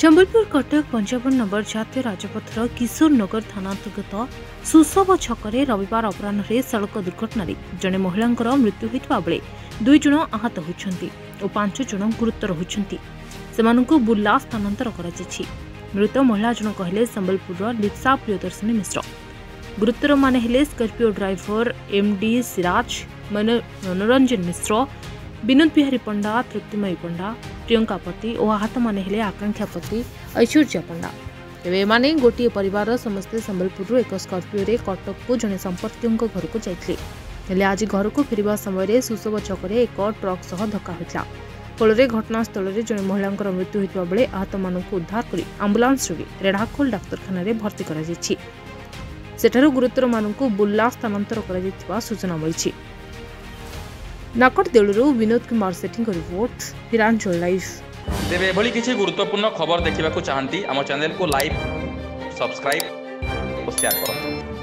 Sambalpur Cuttack 55 number जातीय राजपथर किशोर नगर थाना अंतर्गत सुसव छकरे रविवार अपराह्न सड़क दुर्घटन जड़े महिला मृत्यु होता बेले 2 जन आहत होती और 5 जन गुरुतर होती बुर्ला स्थानांतर कर मृत महिला जन कहले संबलपुर लिप्सा प्रियदर्शनी मिश्र गुरुतर मान हेले स्कॉर्पियो ड्राइवर एमडी सिराज मनोरंजन मिश्र विनोद बिहारी पंडा तृप्तिमयी पंडा प्रियंका पति और आहत माने हेले आकांक्षा पति ऐश्वर्या पंडा तेरे माने गोटे परिवार समस्ते संबलपुर एक स्कॉर्पियो रे कटक को जने संपर्कियों घर को जाइथिले आज घर को फेरिबा समय सुसव छकरे एक ट्रक सह धक्का होता फल घटनास्थल में जड़े महिला मृत्यु होता बेले आहत मानक उद्धार कर आंबुलांस जोगे रेढ़ाखोल डाक्तखाना भर्ती कर गुरुतर मानक बुर्ला स्थानांतर कर सूचना मिली। नाकटदेलू विनोद कुमार सेठी रिपोर्ट हिरांचल लाइव। तेरे एभली किसी गुरुत्वपूर्ण खबर देखा चाहती आम चैनल को लाइक सब्सक्राइब और शेयर करूँ।